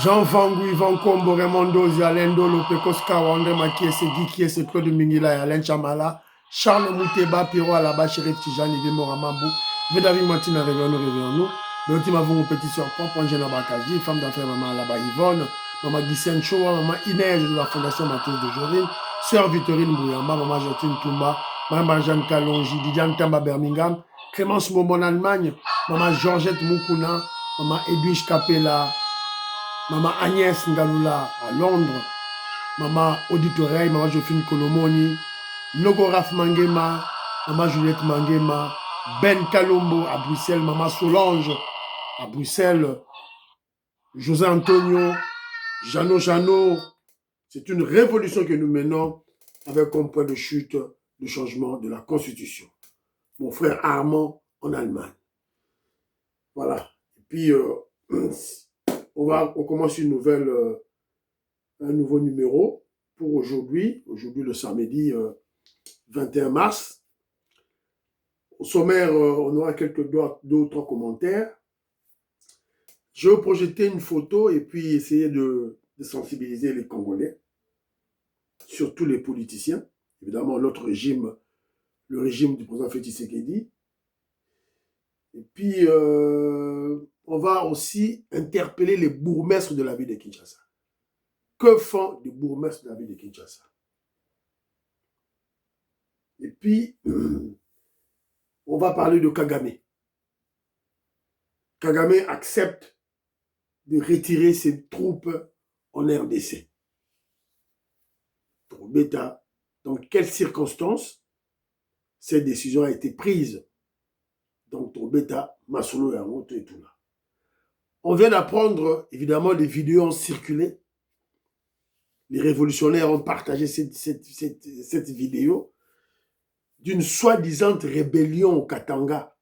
Jean Vangu, Yvan Kombo, Raymond Dozi, Alain Dolo, Pekos Kawa, André Makiese, Guy Kiese, Claude Mingila, Alain Chamala, Charles Mouteba, Piro Alaba, Chérif Tijani, Vimo Ramambou, Vedavi Martina, réveillons-nous. Mais ultima vous petit soeur, Pompon Jena Bakaji, femme d'affaires, maman Alaba Yvonne, maman Guissène Choua, maman Inès de la Fondation Mathilde de Jorine, sœur Victorine Bouyamba, maman Jacqueline Toumba, maman Jeanne Kalonji, Didiane Tamba Birmingham, Clémence Momon Allemagne, maman Georgette Moukouna, maman Edwige Capella, maman Agnès Ngaloula à Londres, maman Auditoreille, maman Jophine Kolomoni, Nogoraf Mangema, maman Juliette Mangema, Ben Kalombo à Bruxelles, maman Solange à Bruxelles, José Antonio, Jeannot. C'est une révolution que nous menons avec comme point de chute le changement de la Constitution. Mon frère Armand en Allemagne. Voilà. Et puis, on commence un nouveau numéro pour aujourd'hui le samedi 21 mars. Au sommaire, on aura deux ou trois commentaires. Je vais projeter une photo et puis essayer de sensibiliser les Congolais, surtout les politiciens. Évidemment, notre régime, le régime du président Félix Tshisekedi. Et puis, on va aussi interpeller les bourgmestres de la ville de Kinshasa. Que font les bourgmestres de la ville de Kinshasa? Et puis, on va parler de Kagame. Kagame accepte de retirer ses troupes en RDC. Bêta, dans quelles circonstances cette décision a été prise? Donc, Bêta, Masolo et Amoto et tout là. On vient d'apprendre, évidemment, les vidéos ont circulé. Les révolutionnaires ont partagé cette vidéo d'une soi-disant rébellion au Katanga.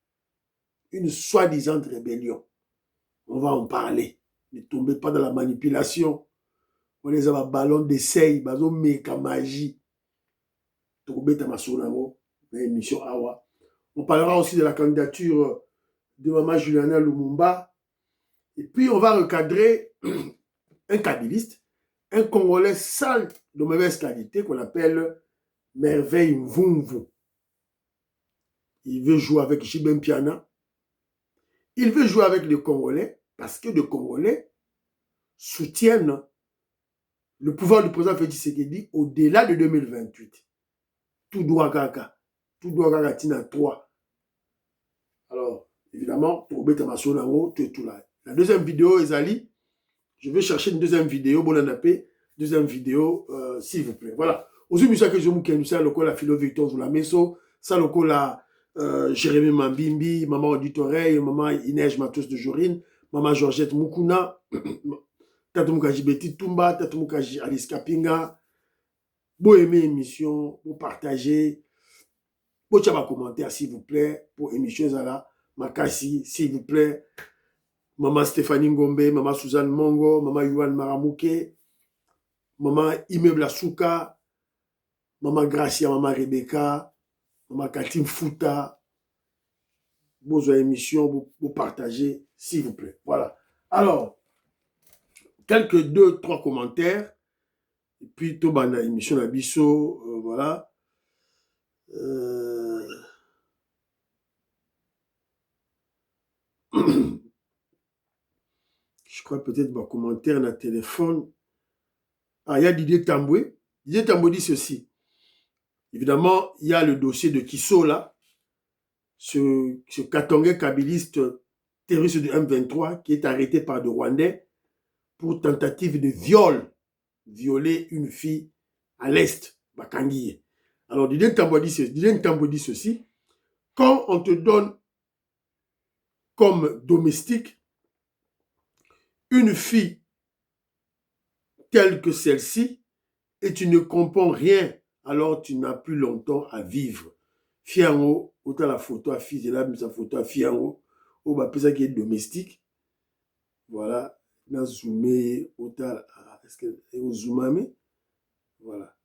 Une soi-disant rébellion. On va en parler. Ne tombez pas dans la manipulation. On les a ballon d'essai, bazo meka magie. On parlera aussi de la candidature de Maman Juliana Lumumba. Et puis on va recadrer un kabiliste, un Congolais sale de mauvaise qualité qu'on appelle Merveille Mvumvu. Il veut jouer avec Jibem Piana. Il veut jouer avec les Congolais parce que les Congolais soutiennent le pouvoir du président Félix Tshisekedi au-delà de 2028. Tout doit gaga. Tout doit gaga tina 3. Alors, évidemment, pour Betamassonango, tout là. La deuxième vidéo, Ezali, je vais chercher une deuxième vidéo, Bonanapé, deuxième vidéo, s'il vous plaît. Voilà. Aujourd'hui, je suis venu à la Philo Victor Zoulameso, ça la Jérémy Mambimbi, maman Auditoreille, maman Inès Matos de Jorine, maman Georgette Moukouna, Tatumukaji Betty Tumba, Tatumukaji Alice Kapinga. Vous aimez l'émission, vous partagez, vous avez un commentaire s'il vous plaît, pour l'émission Zala, Makassi, s'il vous plaît, maman Stéphanie Ngombe, maman Suzanne Mongo, maman Yuan Maramouke, maman Immeuble Asuka, maman Gracia, maman Rebecca, maman Katim Fouta, vos émissions, vous partagez, s'il vous plaît. Voilà. Alors, quelques 2-3 commentaires, et puis tout bana émission Abisso, voilà. Je crois peut-être mon commentaire dans le téléphone. Ah, il y a Didier Tamboué. Didier Tamboué dit ceci. Évidemment, il y a le dossier de Kisso là, ce Katongais kabiliste terroriste de M23 qui est arrêté par des Rwandais pour tentative de viol, violer une fille à l'Est, Bakangiye. Alors, Didier Tamboué dit ceci. Quand on te donne comme domestique une fille telle que celle-ci et tu ne comprends rien, alors tu n'as plus longtemps à vivre. Fiango, autant la photo à fille, là, mais sa photo à Fiango, au bas, ça qui est domestique. Voilà. Dans zoomé, autant, est-ce que au zoomame? Voilà.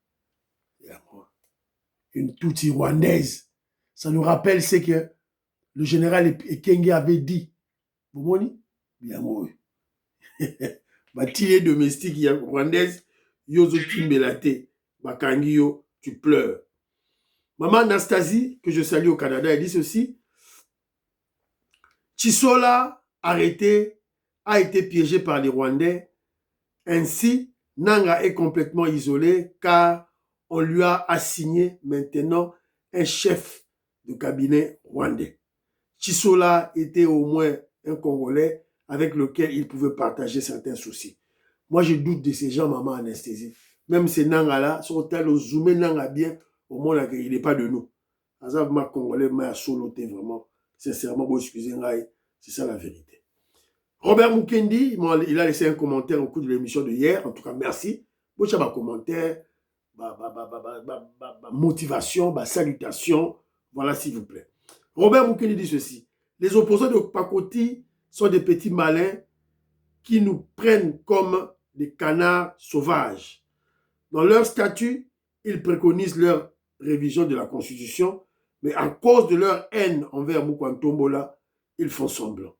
Une touti rwandaise. Ça nous rappelle ce que le général Ekenge avait dit. Vous voyez? Bien, oui. Batile domestique rwandaise, yozo kimbelate, bakangi yo, tu pleures. Maman Anastasie, que je salue au Canada, elle dit ceci. Chisola, arrêté, a été piégé par les Rwandais. Ainsi, Nanga est complètement isolé car on lui a assigné maintenant un chef de cabinet rwandais. Chisola était au moins un Congolais avec lequel il pouvait partager certains soucis. Moi, je doute de ces gens, maman Anesthésie. Même ces Nanga-là, sont tels zoomé Nanga bien, au moins, il n'est pas de nous. Azab, ma Congolais, ma solo, vraiment, sincèrement, bon, excusez-moi, c'est ça la vérité. Robert Mukendi, il a laissé un commentaire au cours de l'émission de hier. En tout cas, merci. Bon, j'ai un commentaire, motivation, salutation. Voilà, s'il vous plaît. Robert Mukendi dit ceci. Les opposants de Pakoti sont des petits malins qui nous prennent comme des canards sauvages. Dans leur statut, ils préconisent leur révision de la Constitution, mais à cause de leur haine envers Mukwantombola, ils font semblant.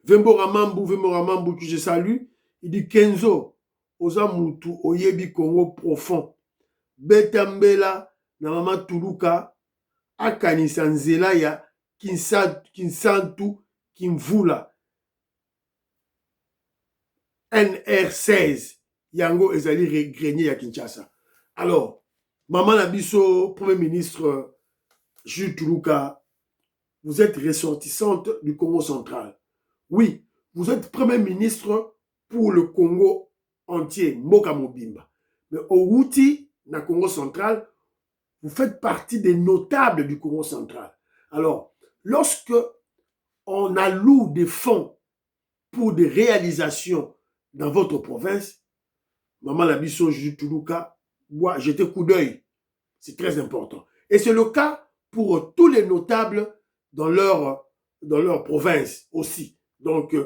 Vembo Ramambu, que je salue, il dit Kenzo, Ozamutu, Oyebi Congo profond, Betambela, Namama Tuluka, Akanisa Nzela ya Kinsantu, Kimvula, NR16, Yango Ezali Grenier à Kinshasa. Alors, Maman Nabiso, Premier ministre Jules Toulouka, vous êtes ressortissante du Congo central. Oui, vous êtes Premier ministre pour le Congo entier, Mboka Mobimba. Mais au Wouti, dans le Congo central, vous faites partie des notables du Congo central. Alors, lorsque on alloue des fonds pour des réalisations dans votre province, Maman Labisso Jutuluka, moi, j'étais coup d'œil. C'est très important. Et c'est le cas pour tous les notables dans leur province aussi. Donc,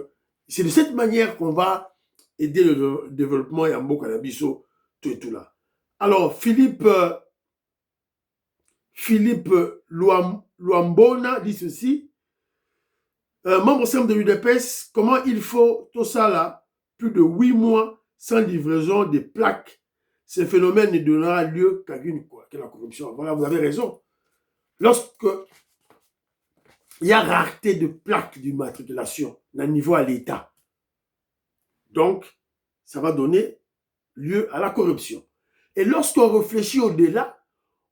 c'est de cette manière qu'on va aider le développement et Mboka Labisso, tout et tout là. Alors, Philippe Luambona dit ceci. Membre simple de l'UDPS, comment il faut tout ça là, plus de 8 mois sans livraison des plaques. Ce phénomène ne donnera lieu qu'à la corruption. Voilà, vous avez raison. Lorsque il y a rareté de plaques d'immatriculation à niveau à l'État, donc ça va donner lieu à la corruption. Et lorsqu'on réfléchit au-delà,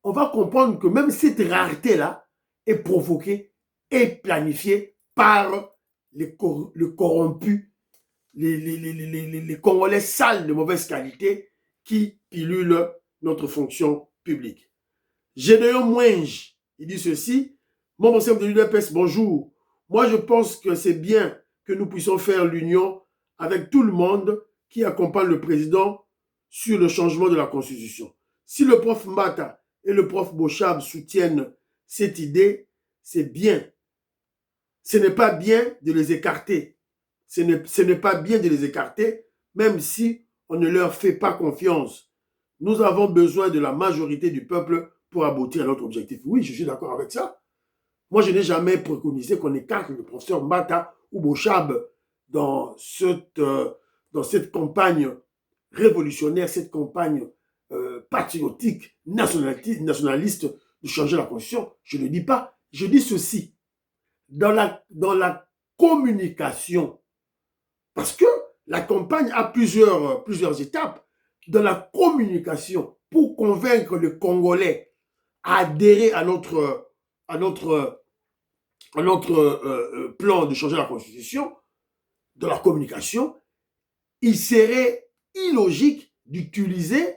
on va comprendre que même cette rareté-là est provoquée et planifiée par les corrompus, les Congolais sales de mauvaise qualité qui pilulent notre fonction publique. Gédéon Mouinge, il dit ceci, membre chef de l'UDPS, bonjour. Moi, je pense que c'est bien que nous puissions faire l'union avec tout le monde qui accompagne le président sur le changement de la Constitution. Si le prof Mbata et le prof Bochab soutiennent cette idée, c'est bien. Ce n'est pas bien de les écarter. Ce n'est pas bien de les écarter, même si on ne leur fait pas confiance. Nous avons besoin de la majorité du peuple pour aboutir à notre objectif. Oui, je suis d'accord avec ça. Moi, je n'ai jamais préconisé qu'on écarte le professeur Mbata ou Bochab dans cette campagne révolutionnaire, cette campagne patriotique, nationaliste de changer la Constitution. Je ne dis pas. Je dis ceci. Dans la communication, parce que la campagne a plusieurs étapes, dans la communication, pour convaincre le Congolais à adhérer à notre plan de changer la Constitution, dans la communication, il serait illogique d'utiliser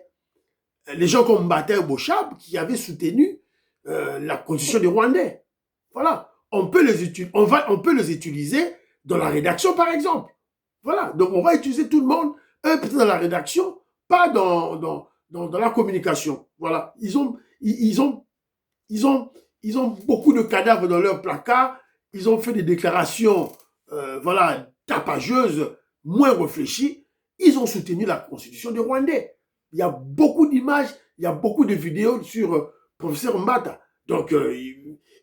les gens comme Mbata et Bochab qui avaient soutenu la Constitution des Rwandais. Voilà. On peut les utiliser dans la rédaction, par exemple. Voilà. Donc, on va utiliser tout le monde, peut-être dans la rédaction, pas dans la communication. Voilà. Ils ont beaucoup de cadavres dans leur placard. Ils ont fait des déclarations, tapageuses, moins réfléchies. Ils ont soutenu la Constitution des Rwandais. Il y a beaucoup d'images, il y a beaucoup de vidéos sur professeur Mbata. Donc,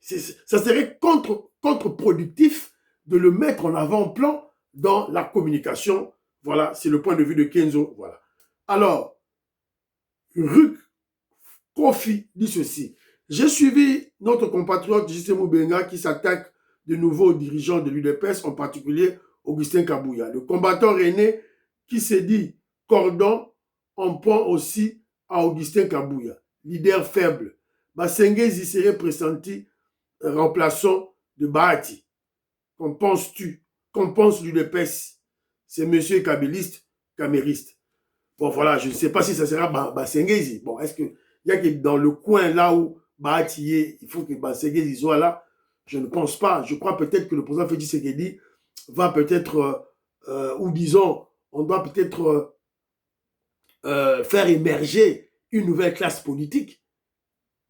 ça serait contre-productif de le mettre en avant-plan dans la communication Voilà, c'est le point de vue de Kenzo. Voilà. Alors, Ruc Kofi dit ceci. J'ai suivi notre compatriote Justin Moubenga qui s'attaque de nouveau aux dirigeants de l'UDPS, en particulier Augustin Kabouya. Le combattant René qui s'est dit cordon en point aussi à Augustin Kabouya. Leader faible. Basengezi serait pressenti remplaçant de Bahati. Qu'en penses-tu? Qu'en pense l'UDPS? C'est monsieur kabyliste, camériste. Bon, voilà, je ne sais pas si ça sera Basengezi. Bon, est-ce qu'il y a que dans le coin là où Bahati est, il faut que Basengezi soit là? Je ne pense pas. Je crois peut-être que le président Félix Tshisekedi va peut-être, ou disons, on doit peut-être faire émerger une nouvelle classe politique.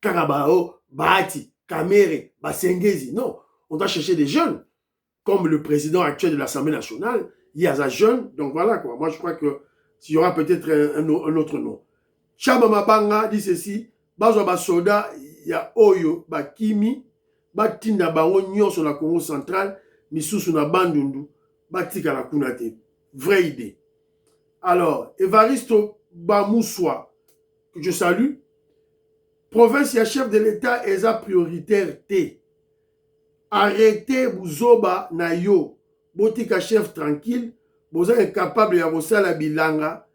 Karabao, Bahati, Kamere, Basengezi. Non, on doit chercher des jeunes. Comme le président actuel de l'Assemblée nationale, il y a un jeune. Donc voilà quoi. Moi je crois que il y aura peut-être un autre nom. Chama Mabanga dit ceci. Bazwa basoda ya Oyo, Bakimi, Batinda bango nyonso na Congo central, misusu na Bandundu, Batika la Kunate. Vraie idée. Alors, Evaristo Bamoussoa, que je salue, province ya chef de l'État est prioritaire T. Arrêtez Bouzoba na yo, botika chef tranquille, boza incapable ya la bilanga.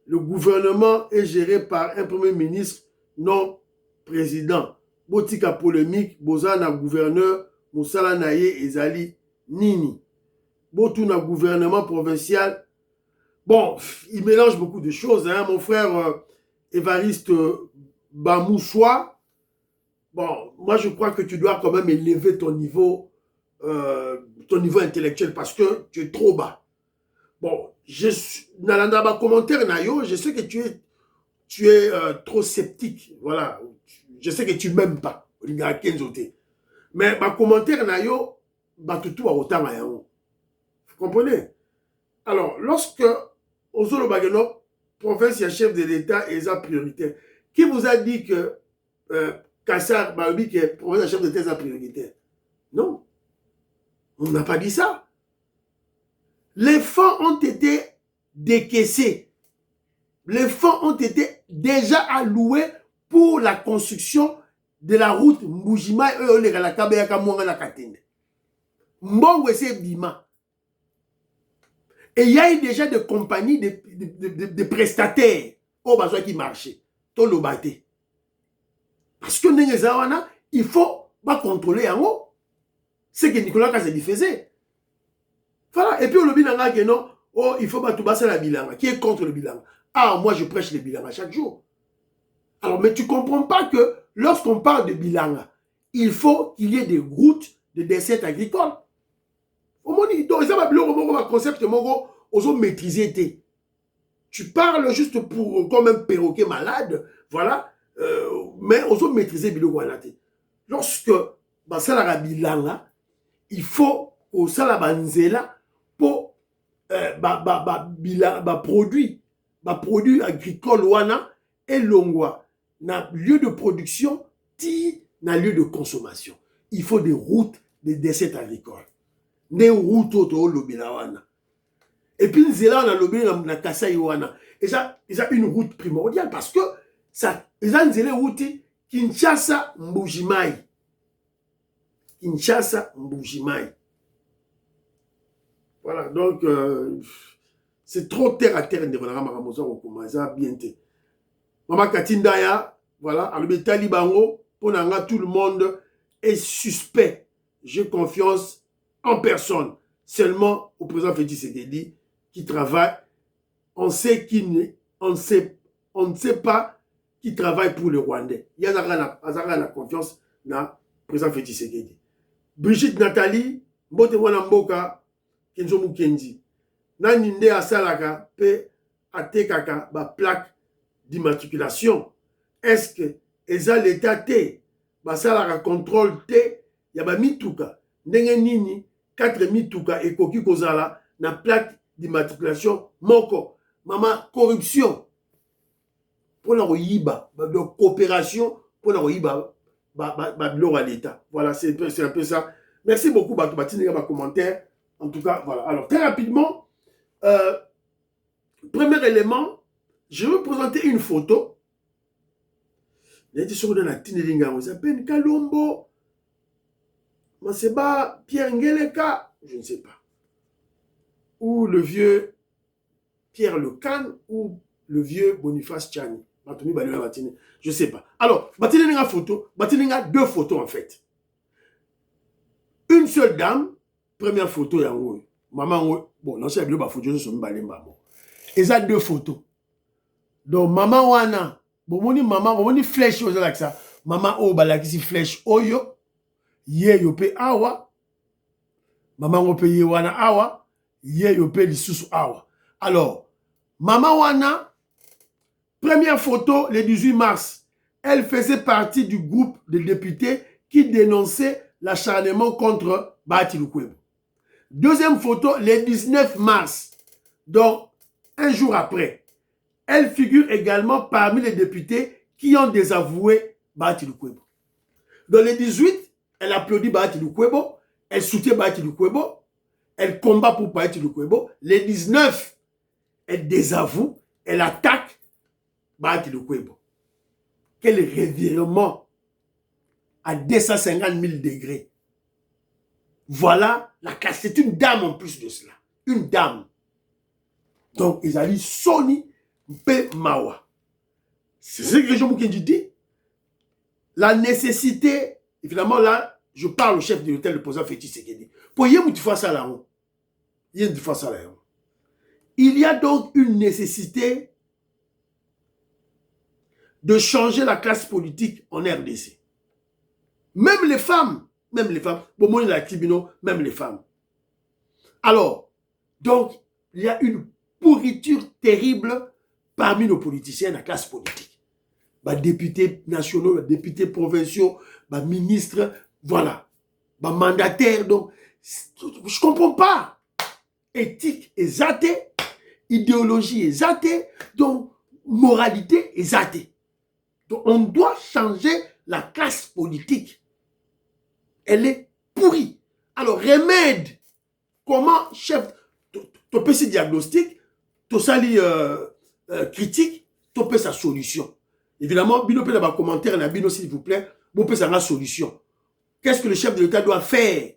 Le gouvernement est géré par un premier ministre non président. Botika polémique, boza na gouverneur, Moussala Naye ezali nini. Botu na gouvernement provincial. Bon, il mélange beaucoup de choses, hein, mon frère Évariste Bamoussoa. Bon, moi je crois que tu dois quand même élever ton niveau intellectuel parce que tu es trop bas. Bon, dans ma commentaire, Nayo, je sais que tu es trop sceptique. Voilà, je sais que tu m'aimes pas. Mais ma commentaire, Nayo, tout à autant. Vous comprenez? Alors, lorsque Ozolo Bageno, province et chef de l'État, est prioritaire, qui vous a dit que Kassar Baobi, qui est province et chef de l'État, est prioritaire? Non. On n'a pas dit ça. Les fonds ont été décaissés. Les fonds ont été déjà alloués pour la construction de la route Mbujima et Oleka-la-Kabeyaka Mwanga-la-Katende. Mbongo c'est Bima. Et il y a eu déjà des compagnies, de prestataires au besoin qui marchaient. Tout le bâté. Parce que il faut pas contrôler en haut. C'est que Nicolas Kazadi faisait. Voilà. Et puis on le bilanga que non, oh, il faut pas tout basser la bilanga. Qui est contre le bilanga? Ah, moi je prêche le bilanga chaque jour. Alors, mais tu comprends pas que lorsqu'on parle de bilanga, il faut qu'il y ait des routes de dessert agricole. Donc, ils ont un concept qu'ils ont maîtrisé. Tu parles juste pour comme un perroquet malade, voilà, mais ils ont maîtrisé bilanga. Lorsque ça la bilanga, il faut au salabanzela pour produit agricole wana et longwa na lieu de production ti na lieu de consommation. Il faut des routes de desserts agricoles. Des routes au lobina wana. Et puis nzela na lobina na Kasai wana. Et ça une route primordiale parce que ça ils ont nzela route Kinshasa Mbujimai. Kinshasa Mbujimai. Voilà, donc c'est trop terre à terre de bien. Maman Katindaya, voilà, Alubetali Bango, pour tout le monde est suspect. J'ai confiance en personne, seulement au président Félix Tshisekedi qui travaille. On ne sait pas qui travaille pour le Rwandais. Il y a la confiance dans le président Félix Tshisekedi. Brigitte Nathalie, Mbote Wanamboka, Kenzo Mukendi. Nani nde asalaka pe atekaka ba plaque d'immatriculation. Est-ce que eza l'état te basalaka contrôle te ya ba mituka ndenge nini 4 mituka ekoki kozala na plaque d'immatriculation moko. Mama corruption pour la koyiba de coopération pour la koyiba ba l'État. Voilà, c'est un peu ça. Merci beaucoup Batou Batine ba commentaire. En tout cas, voilà. Alors, très rapidement, premier élément, je vais vous présenter une photo. Il dit sur la Tinelinga, on s'appelle Kalombo, Maseba, Pierre Ngeleka, je ne sais pas. Ou le vieux Pierre Lecan, ou le vieux Boniface Tchani. Je ne sais pas. Alors, Batilinga photo, Batilinga deux photos en fait. Une seule dame, première photo, il y a maman, bon, non, c'est la photo, je suis et ça deux photos. Donc, maman wana, bon, maman, on flèche aux là ça. Maman o balakisi flèche oyo, ye yo pe awa. Maman o pe ye wana awa, ye yo pe lisusu awa. Alors, maman wana, première photo, le 18 mars, elle faisait partie du groupe de députés qui dénonçait l'acharnement contre Bahati Lukwebo. Deuxième photo, le 19 mars, donc un jour après, elle figure également parmi les députés qui ont désavoué Bahati Lukwebo. Dans le 18, elle applaudit Bahati Lukwebo, elle soutient Bahati Lukwebo, elle combat pour Bahati Lukwebo. Le 19, elle désavoue, elle attaque Bahati Lukwebo. Quel revirement à 250 000 degrés. Voilà la classe. C'est une dame en plus de cela. Une dame. Donc, ils allaient Soni Mpe Mawa. C'est ce que Jean Moukendi dit. La nécessité, évidemment là, je parle au chef de l'hôtel, le président Félix Tshisekedi. Pour y avoir ça là, il y a donc une nécessité de changer la classe politique en RDC. Même les femmes, bon, moi, la Tibino, même les femmes. Alors, donc, il y a une pourriture terrible parmi nos politiciens, la classe politique. Bah, députés nationaux, députés provinciaux, bah, ministres, voilà. Bah, mandataires, donc, je ne comprends pas. Éthique est zaté, idéologie est zaté, donc, moralité est zaté. Donc, on doit changer la classe politique. Elle est pourrie. Alors, remède, comment, chef, tu peux se diagnostic, tu sali critique, tu peux sa solution. Évidemment, Bino peut dans les commentaires, Bino, s'il vous plaît, vous pouvez sa solution. Qu'est-ce que le chef de l'État doit faire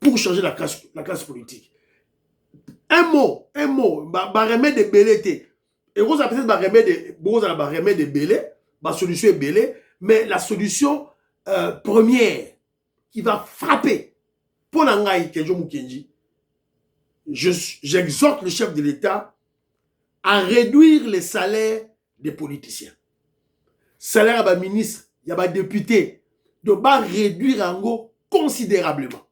pour changer la classe politique? Un mot, remède de belé. Et vous avez peut-être remède de belé, la solution est belé, mais la solution première qui va frapper pour l'angaï Kenjo Mukendi, j'exhorte le chef de l'État à réduire les salaires des politiciens. Salaire à ministre, il y a des députés, de réduire en gros considérablement.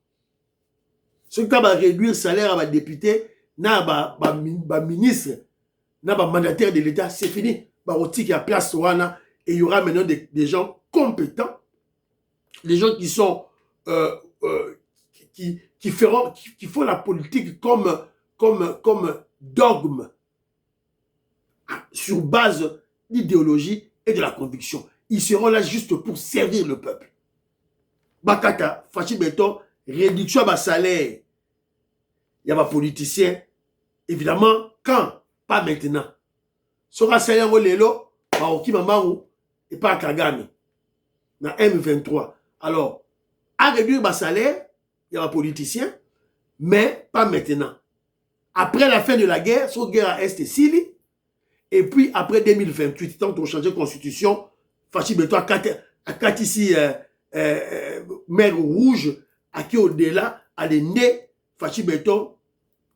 Ce qui va réduire le salaire à des députés, na ministre, na mandataire de l'État, c'est fini. Il y a place et il y aura maintenant des gens compétents, des gens qui sont qui font la politique comme dogme sur base d'idéologie et de la conviction. Ils seront là juste pour servir le peuple. Bakata, Fachi Beton, réduction de salaire. Il y a des politiciens. Évidemment, quand? Pas maintenant. Sera salaire au lelo, Maoki Mamaru et pas Kagame. Dans M23. Alors, à réduire le salaire, il y a des politiciens, mais pas maintenant. Après la fin de la guerre, sur la guerre à Est et Sili, et puis après 2028, tant qu'on change de constitution, Fachi Beton a quatre ici, mer rouge, à qui au-delà, à des nez, Fachi Beton,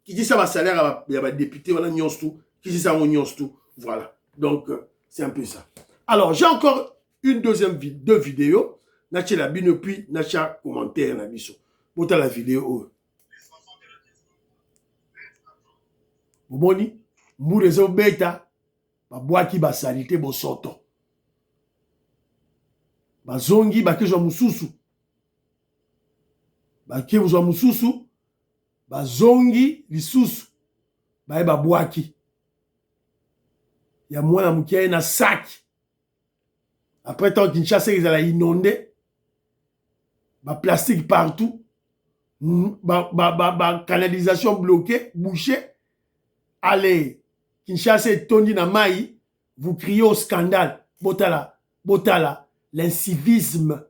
qui dit ça va salaire, il y a des députés, voilà, qui dit ça, on tout. Voilà. Donc, c'est un peu ça. Alors, j'ai encore une deux vidéos. Nachi la bino, puis nacha commentaire la biso. Bota la vidéo. Boni, mourezo beta, babwaki basalite bosoto. Bazongi bakezo mususu. Bakezo mususu. Bazongi lisusu. Bae babwaki. Ya mwana mukia na sac. Après tant Kinshasa ils allaient inonder. Plastique partout. Canalisation bloquée, bouchée. allez, Kinshasa et Tony Namaï, vous criez au scandale. Botala, Botala, l'incivisme,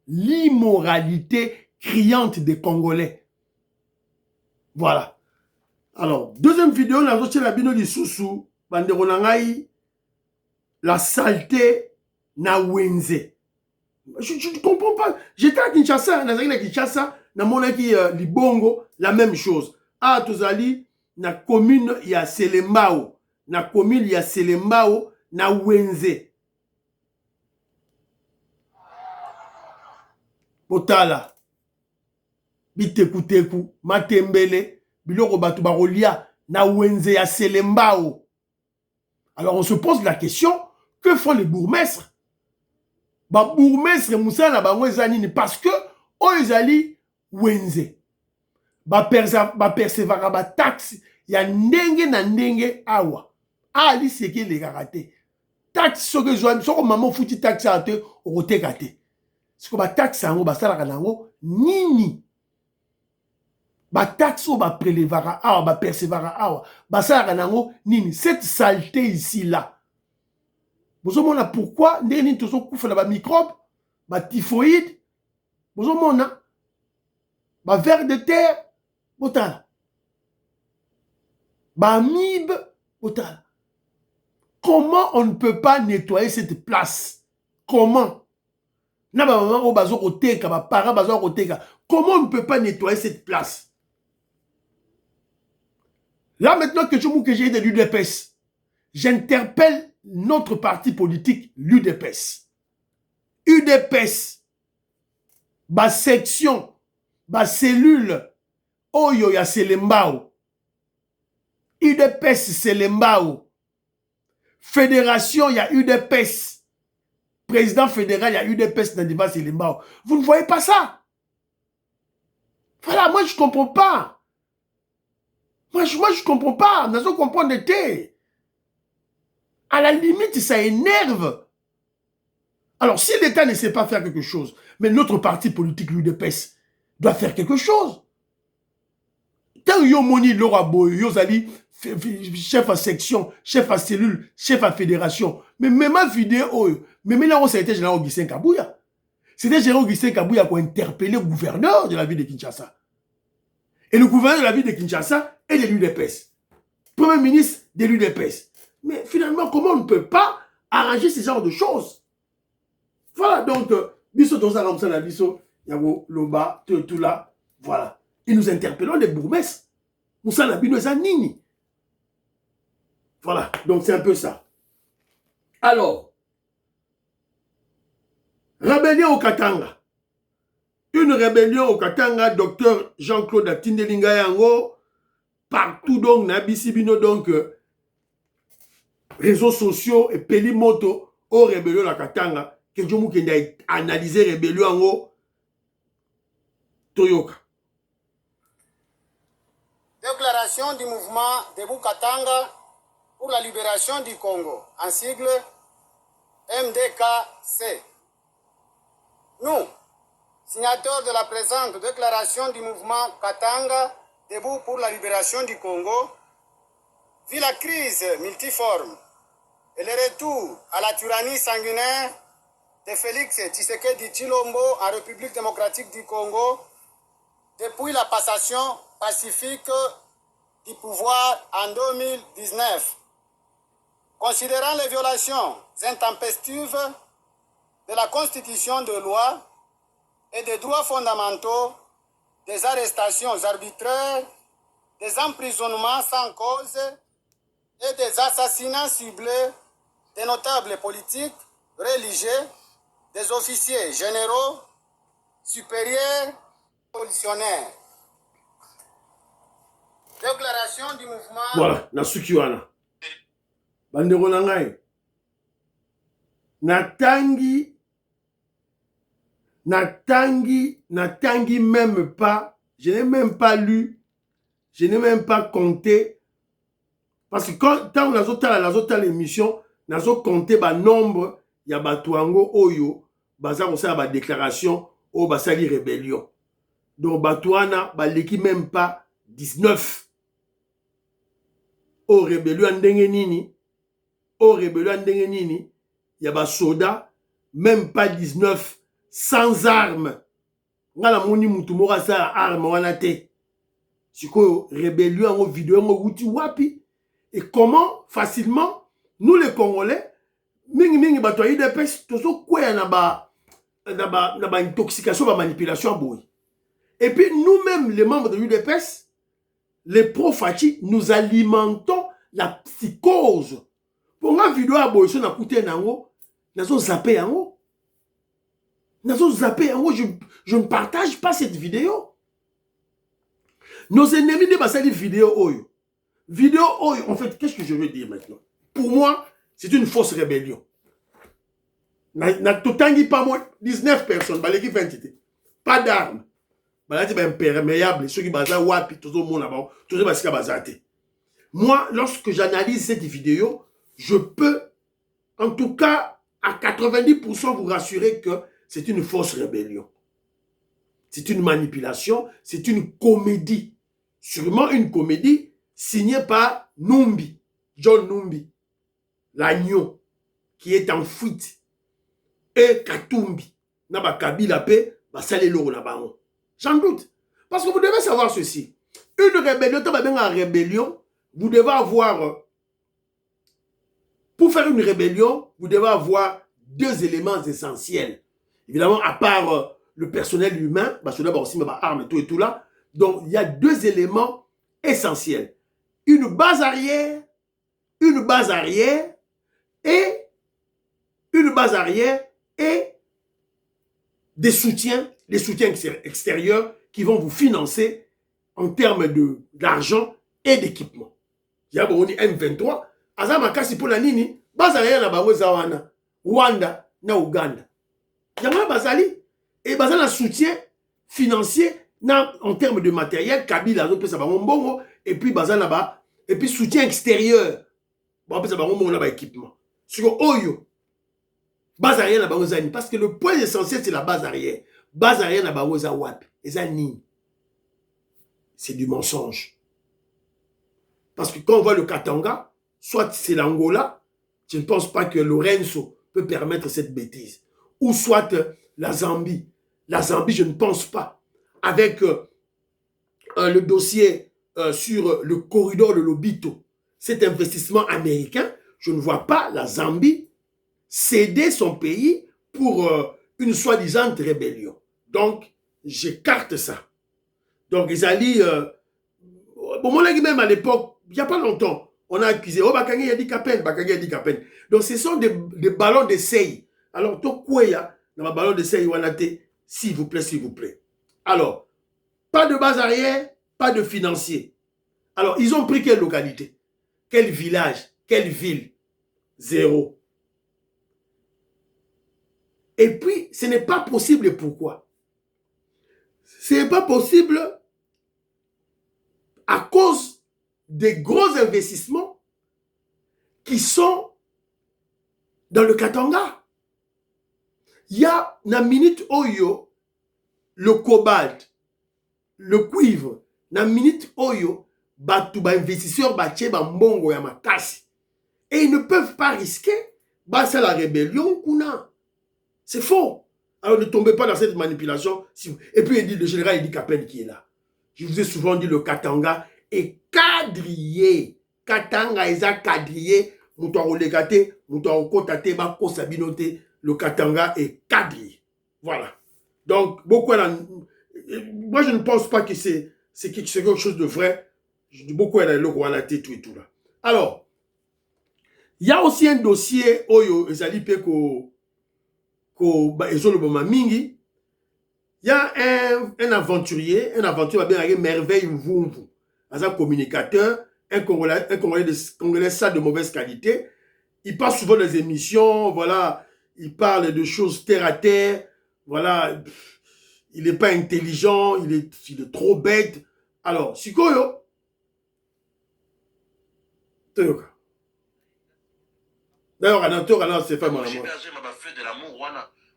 l'immoralité criante des Congolais. Voilà. Alors, deuxième vidéo, la bino di Soussou, bandero nangai, la saleté na Wenze. Je ne comprends pas. J'étais à Kinshasa, na monaki Libongo, la même chose. Ah, Tozali, na commune ya Selembao, na commune ya Selembao, na Wenze. Botala, bitekuteku, matembele, biloko batu barolia, na Wenze ya Selembao. Alors on se pose la question, que font les bourgmestres? Ba bourgmestre Moussala bango ezani parce que o ezali Wenze. Ba percevra ba taxe ya ndenge na ndenge awa. Ali seke le karate. Taxe soke joan soko maman futi taxe ate oteka te. Siko ba taxe ango ba sala kanango nini? Ba taxe o ba prélevera awa ba percevra awa ba sala kanango nini? Cette saleté ici là. Vous savez pourquoi ndeni tozo kufela ba microbe, ba typhoïde, vous savez ba ver de terre, botala. Ba amibe, botala. Comment on ne peut pas nettoyer cette place? Comment? Na ba maman o bazo koteka, ba parents bazo koteka. Comment on ne peut pas nettoyer cette place? Là maintenant que j'ai de l'UDPS, j'interpelle notre parti politique, l'UDPS. UDPS, ba section, ba cellule, oyo ya Selembao. UDPS Selembao. Fédération, il y a UDPS. Président fédéral, il y a UDPS dans le Selembao. Vous ne voyez pas ça? Voilà, moi je ne comprends pas. Moi je ne comprends pas. Nous ne comprenons pas. À la limite, ça énerve. Alors, si l'État ne sait pas faire quelque chose, mais notre parti politique, l'UDPS, doit faire quelque chose. Tant que Yomoni Lorabo, Yozali, chef à section, chef à cellule, chef à fédération, mais même ma vidéo, même là, ça a été général Augustin Kabouya. C'était général Augustin Kabouya qui a interpellé le gouverneur de la ville de Kinshasa. Et le gouverneur de la ville de Kinshasa est de l'UDPS. Premier ministre de l'UDPS. Mais finalement, comment on ne peut pas arranger ce genre de choses? Voilà, donc, biso dosa comme ça, la biso, yago, loba, tout là, voilà. Et nous interpellons les bourgmestres. Moussa Nabino et Nini. Voilà, donc c'est un peu ça. Alors, rébellion au Katanga. Une rébellion au Katanga, docteur Jean-Claude Atindelinga Yango, partout donc, Nabisibino donc, réseaux sociaux et Pelimoto au rébellion la Katanga que je m'ai analysé rébellion en haut Toyoka. Déclaration du mouvement Debout Katanga pour la libération du Congo, en sigle MDKC. Nous, signataires de la présente déclaration du mouvement Katanga Debout pour la libération du Congo, vu la crise multiforme et le retour à la tyrannie sanguinaire de Félix Tshisekedi Tshilombo en République démocratique du Congo depuis la passation pacifique du pouvoir en 2019. Considérant les violations intempestives de la Constitution de loi et des droits fondamentaux, des arrestations arbitraires, des emprisonnements sans cause et des assassinats ciblés des notables politiques, religieux, des officiers généraux, supérieurs, révolutionnaires. Déclaration du mouvement... Voilà, Nasukiwana. Bandero Nangai. Natangi même pas, je n'ai même pas lu, je n'ai même pas compté. Parce que quand on a l'émission, on a compté le nombre, il y a Batouango Oyo, baza on sa déclaration, au basali rébellion. Donc Batouana, l'équipe même pas 19. au rébellion ndenge nini, au rébellion ndenge nini, il y a des soldats, même pas 19, sans armes. Ngala moni mutu mora sa arme wana te. Siko rébellion en vidéo en outil wapi. Et comment facilement nous les Congolais mingi mingi bato UDPS tozo kwea na ba intoxication ba manipulation boy. Et puis nous-mêmes les membres de l'UDPS, les pro-Fachi, nous alimentons la psychose. Pour une vidéo à boy, on a coûté nango, nazo zappé yango. Nazo zappé yango, je ne partage pas cette vidéo. Nos ennemis ne passent des vidéos oyo. Vidéo oyo, en fait, qu'est-ce que je veux dire maintenant? Pour moi, c'est une fausse rébellion. Na totangi pas moi 19 personnes, baleki 20 entité. Pas d'armes. Balati ba imperméable, ceux qui baza wapi, tout le monde là-bas, tout le monde bazate. Moi, lorsque j'analyse cette vidéo, je peux, en tout cas, à 90% vous rassurer que c'est une fausse rébellion. C'est une manipulation, c'est une comédie. Sûrement une comédie signée par Numbi, John Numbi, l'agneau, qui est en fuite. Et Katumbi, Naba Kabila Pe, Basale Loro Nabaron. J'en doute. Parce que vous devez savoir ceci. Une rébellion, vous devez avoir, pour faire une rébellion, vous devez avoir deux éléments essentiels. Évidemment, à part le personnel humain, parce que d'abord aussi, ma arme et tout là. Donc, il y a deux éléments essentiels. Une base arrière et des soutiens, les soutiens extérieurs qui vont vous financer en termes d'argent et d'équipement. Il y a bon M23, Azama Kasi pour la Nini, base arrière na bango zawana, Rwanda na Uganda. Il y a Bazali et Bazali un soutien financier en termes de matériel, Kabila et puis Bazali et puis soutien extérieur. Bon, ça va équipement. Sur Oyo, base arrière na bango zani, parce que le point essentiel c'est la base arrière. Base arrière na bango za wapi, et ça ni. C'est du mensonge. Parce que quand on voit le Katanga, soit c'est l'Angola, je ne pense pas que Lorenzo peut permettre cette bêtise. Ou soit la Zambie. La Zambie, je ne pense pas. Avec le dossier sur le corridor de Lobito, cet investissement américain, je ne vois pas la Zambie céder son pays pour une soi-disant rébellion. Donc, j'écarte ça. Donc, Isali, bon, moi, même à l'époque, il n'y a pas longtemps, on a accusé, oh, Bakangi a dit Kapen, Bakangi a dit Kapen. Donc, ce sont des ballons d'essai. Alors, tout quoi, dans ma ballon d'essai, s'il vous plaît. Alors, pas de base arrière, pas de financier. Alors, ils ont pris quelle localité? Quel village? Quelle ville? Zéro. Et puis, ce n'est pas possible. Pourquoi? Ce n'est pas possible à cause des gros investissements qui sont dans le Katanga. Il y a na minute oyo le cobalt, le cuivre, na minute oyo batu ba investisseurs batie ba mbongo ya makasi. Et ils ne peuvent pas risquer c'est la rébellion kuna. C'est faux. Alors ne tombez pas dans cette manipulation. Et puis il dit, le général Idi Kapen qui est là. Je vous ai souvent dit, le Katanga est quadrillé. Katanga est quadrillé. Le Katanga est quadrillé. Voilà. Donc, beaucoup, moi je ne pense pas que c'est quelque chose de vrai. Je dis beaucoup à la tête tout et tout là. Alors, il y a aussi un dossier Oyo Ezali Peko il y a un aventurier bien Merveille Mvumvu, un communicateur, un Congolais ça de mauvaise qualité. Il passe souvent dans les émissions, voilà, il parle de choses terre à terre, voilà, il n'est pas intelligent, il est trop bête. Alors, Sikoyo, d'ailleurs, alors, c'est pas mon amour. De l'amour,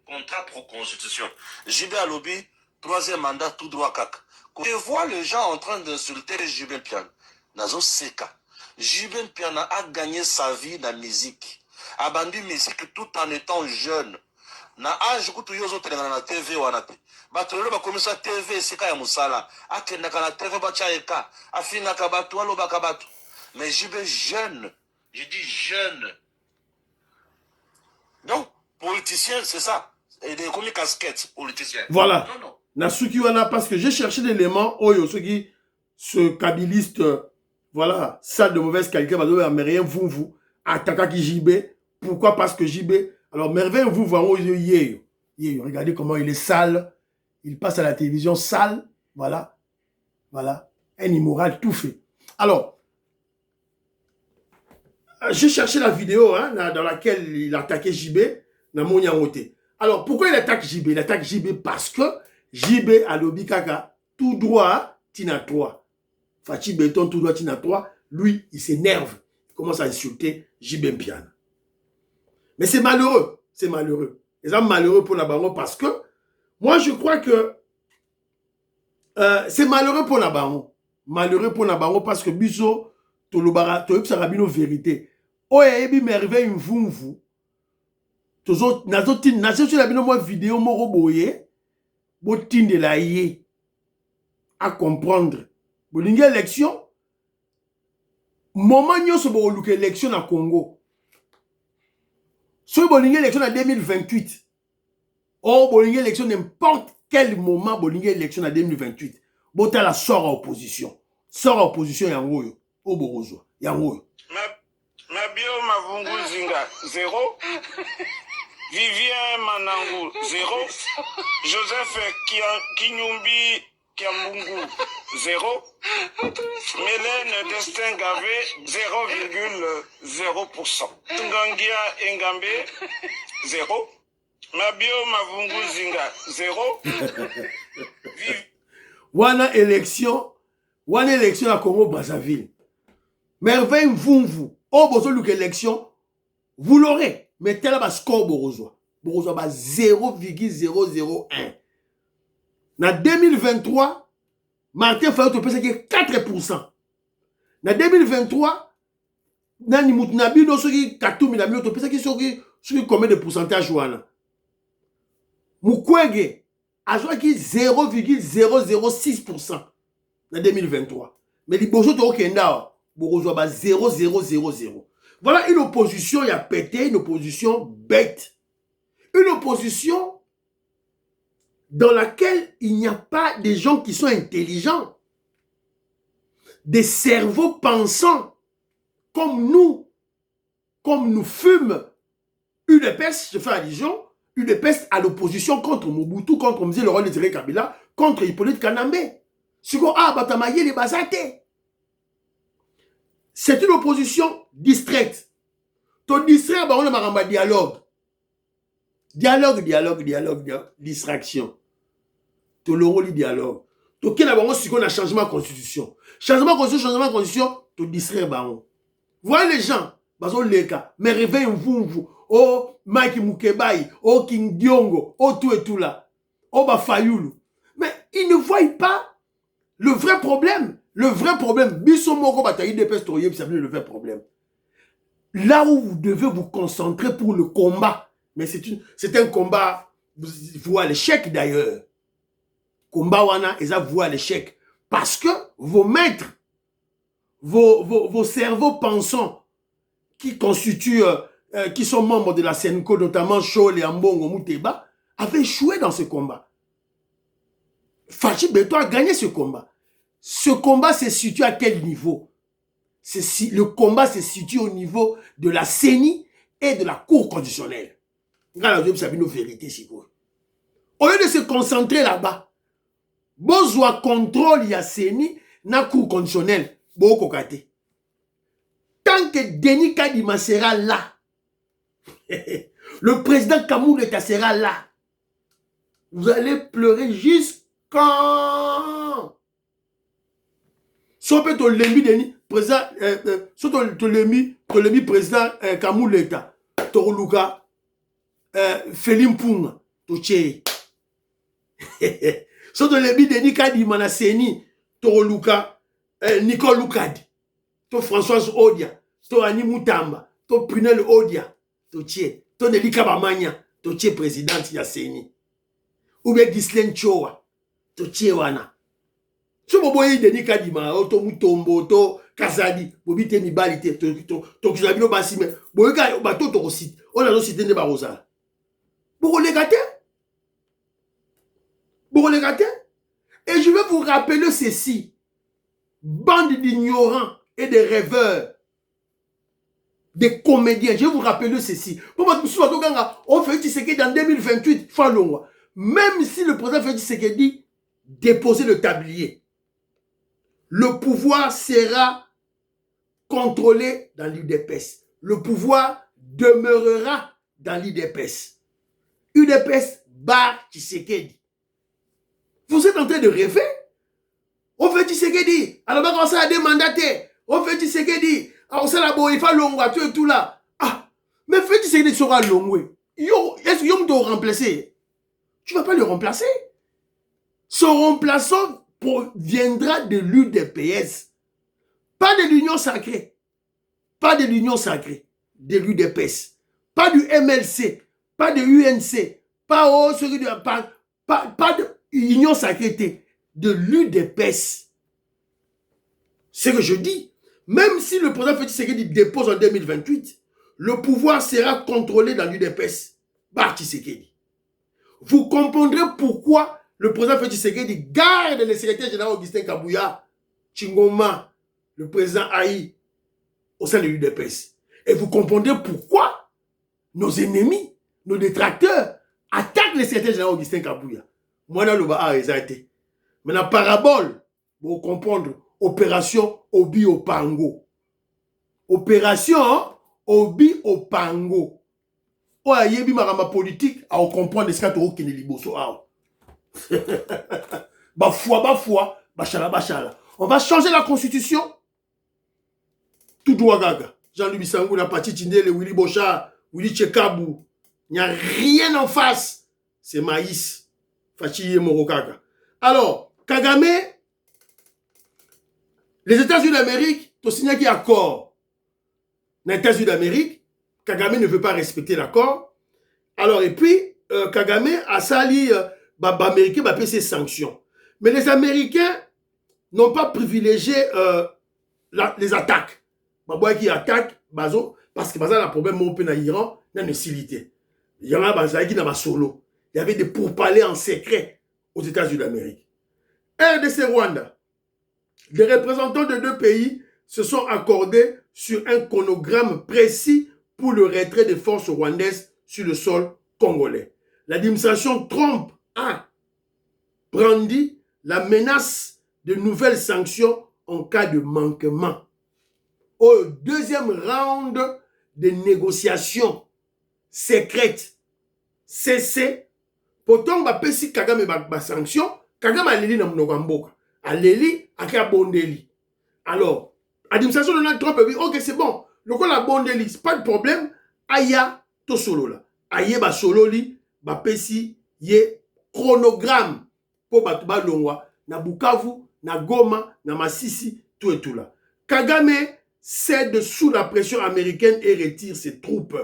contrat pro constitution. JB à lobby, troisième mandat, tout droit cac. Je vois les gens en train d'insulter JB Pian. Nazo Seka. JB Mpiana a gagné sa vie dans la musique. Abandi musique tout en étant jeune. Na âge kutu yozo telengana na TV wanate. Batolelo bakomisa TV sika ya musala. Akendaka na TV bachaeka. Afingaka batu alobaka batu. Mais JB jeune. Je dis jeune. Donc, politicien, c'est ça. Et des commis casquettes, politiciens. Voilà. Non, non. Nasuki wana, parce que j'ai cherché l'élément, oyo, ceux qui, ce kabiliste, voilà, ça de mauvaise qualité, bah, mais rien, vous, attaquer qui JB. Pourquoi? Parce que JB, alors, merveille, vous, voyez, regardez comment il est sale, il passe à la télévision sale, voilà, un immoral tout fait. Alors, j'ai cherché la vidéo hein, dans laquelle il attaquait JB, dans mon Yamoté. Alors, pourquoi il attaque JB? Il attaque JB parce que JB a l'obi kaka, tout droit, tina toi. Fachi Béton, tout droit, tina toi. Lui, il s'énerve. Il commence à insulter JB Mpiana. Mais c'est malheureux. C'est malheureux. Et ça, malheureux pour la baron parce que moi, je crois que c'est malheureux pour la baron. Malheureux pour la baron parce que Biso, Tolobara, Toyib Sarabino, vérité. Oye, ebi merveille, vous. Toujours, nazo sur la bino moi vidéo, moro boye. Botin de la yé à comprendre. Bolingue élection, moment nyonso bo luke élection à Congo. So bolingue élection en 2028. Oh bolingue élection n'importe quel moment bolingue élection en 2028. Bota la sort à opposition. Sort à opposition yangoyo. O borozo. Yangoyo. Mabio Mavungu Zinga 0. Vivien Manangu 0. Joseph Kinyumbi Kiambungu 0. Mélène Destin Gavé 0,0%. Tungangia Engambe 0. Mabio Mavungu Zinga 0. Wana élection à Congo Brazzaville. Merveille vous. Oh bozo luke élection, vous l'aurez. Mais tel bas score Borozoa. Borozoa bas 0,001. Na 2023, Martin Fayot peut que 4%. Na 2023, nani mutnabi no soki katumi na mioto peut que soki combien de pourcentage wana. Mukwege a joué qui 0,006% na 2023. Mais les bozo to kenda Borozoa bas 0,000. Voilà une opposition, il a pété, une opposition bête. Une opposition dans laquelle il n'y a pas des gens qui sont intelligents. Des cerveaux pensants, comme nous fûmes UDPS, je fais allusion, UDPS à l'opposition contre Mobutu, contre Mzee Laurent Désiré Kabila, contre Hippolyte Kanambe. Batamaye les Bazate. C'est une opposition distraite. Ton distrait, on a un dialogue. Distraction. Ton le dialogue. Ton qui n'a pas un changement de constitution. Changement de constitution, ton distrait, voyez les gens, mais réveillez-vous. Oh, Mike Mukebai, oh, King Diongo, oh, tout et tout là. Oh, Fayoulou. Mais ils ne voient pas le vrai problème. Le vrai problème, le vrai problème. Là où vous devez vous concentrer pour le combat, mais c'est un combat, vous voyez l'échec d'ailleurs. Combat wana, et ça vous voyez l'échec. Parce que vos maîtres, vos cerveaux pensants, qui constituent, qui sont membres de la Senko, notamment Chol et Ambongo Mouteba, avaient échoué dans ce combat. Fachi Beto a gagné ce combat. Ce combat se situe à quel niveau? Le combat se situe au niveau de la CENI et de la Cour constitutionnelle. Au lieu de se concentrer là-bas, besoin contrôle il y a CENI, na Cour constitutionnelle, tant que Denis Kadima sera là, le président Kamouleta sera là, vous allez pleurer jusqu'en... Si on peut te l'aimer, Denis, président, si on te l'aimer, président Kamouleta, Toroluka, Félim Poum, Toché. Si on te l'aimer, Denis Kadima na Seni, Toroluka, Nicole Lukadi. to Françoise Odia, to Annie Moutamba, to Prunel Odia, to Tché, to Nelika Bamanya, to Tché présidente Yasseni. Ou bien Ghislaine Chowa, to Tché wana. So boboyi Denis Kadima, to Mutombo, to Kazadi, bobite mibalite, to Kizabino Basime, boyeka bato to cite, on a cité de Barosa. Bokolegate? Et je vais vous rappeler ceci. Bande d'ignorants et de rêveurs, des comédiens, je vais vous rappeler ceci. On fait Tshisekedi en 2028, même si le président Félix Tshisekedi dépose le tablier, le pouvoir sera contrôlé dans l'UDPS. Le pouvoir demeurera dans l'UDPS. UDPS bat Tshisekedi. Vous êtes en train de rêver? On fait Tshisekedi. Alors, on s'est démandaté. On fait Tshisekedi. Alors, c'est là-bas, il faut l'ongwa, tout là. Ah, mais fait Tshisekedi sera l'ongwe. Est-ce que tu vas remplacer? Tu ne vas pas le remplacer. Son remplaçant viendra de l'UDPS. Pas de l'Union sacrée. Pas de l'Union sacrée. De l'UDPS. Pas du MLC. Pas de UNC. Pas de Union sacrée. De l'UDPS. C'est ce que je dis. Même si le président Félix Tshisekedi dépose en 2028, le pouvoir sera contrôlé dans l'UDPS par Tshisekedi. Vous comprendrez pourquoi le président Félix Tshisekedi garde le secrétaire général Augustin Kabouya, Chingoma, le président Haï, au sein de l'UDPS. Et vous comprendrez pourquoi nos ennemis, nos détracteurs, attaquent le secrétaire général Augustin Kabouya. Moi, dans le bas, arrêté. Mais la parabole, vous comprendre, opération Obi Opango. Opération Obi Opango. Oh, yebi marama politique, à comprendre ce qu'il y a qui est liboso. Bafoua, bachala. On va changer la constitution. Tout doit gaga. Jean-Louis Bissangou, la partie Tindele, Willy Bochard, Willy Tchekabou. Il n'y a rien en face. C'est maïs. Fachi Morokaga. Alors, Kagame, les États-Unis d'Amérique, tu as signé un accord. Les États-Unis d'Amérique, Kagame ne veut pas respecter l'accord. Alors, et puis, Kagame a sali Américain va payer ses sanctions. Mais les Américains n'ont pas privilégié les attaques. Baboy qui attaque, parce que Bazo a un problème mon peu dans l'Iran, il y a une facilité. Il y en a qui n'a pas solo. Il y avait des pourparlers en secret aux États-Unis d'Amérique. RDC Rwanda, les représentants de deux pays se sont accordés sur un chronogramme précis pour le retrait des forces rwandaises sur le sol congolais. L'administration Trump a brandi la menace de nouvelles sanctions en cas de manquement. Au deuxième round de négociations secrètes cessé, pourtant on si Kagame ba sanction, Kagame a leli na mnogamboka, a leli a bondeli. Alors, l'administration de Donald Trump a dit ok c'est bon, le coup la bondeli, c'est pas de problème, aya to solo là, aye ba solo li, ba pesi ye chronogramme pour ba longwa na Bukavu, na Goma, na Masisi, tout et tout là. Kagame cède sous la pression américaine et retire ses troupes.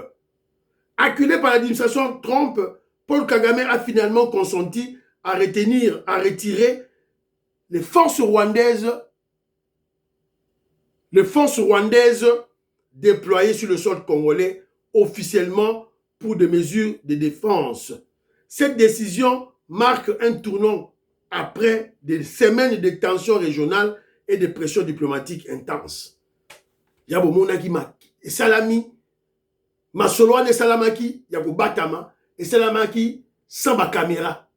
Acculé par l'administration Trump, Paul Kagame a finalement consenti à retirer les forces rwandaises déployées sur le sol congolais officiellement pour des mesures de défense. Cette décision marque un tournant après des semaines de tensions régionales et de pressions diplomatiques intenses. Yabo monaki maki et salami masoloane et salamaki yabo batama et salamaki sans ma caméra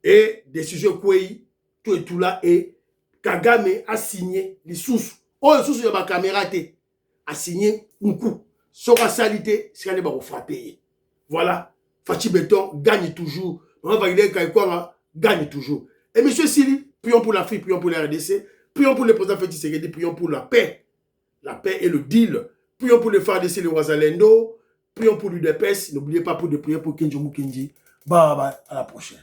et décision kwei tout et tout là et Kagame a signé les sous oh sous de ma caméra a signé un coup sera salité c'est qu'on va frapper. Voilà, Fachi Béton gagne toujours. On va dire Kaikouara gagne toujours. Et monsieur Sili, prions pour l'Afrique, prions pour la RDC, prions pour le président Félix Tshisekedi, prions pour la paix. La paix et le deal. Prions pour le FARDC, le Ouazalendo. Prions pour l'UDPS. N'oubliez pas de prier pour Kenji Mukendi. Bye bye, à la prochaine.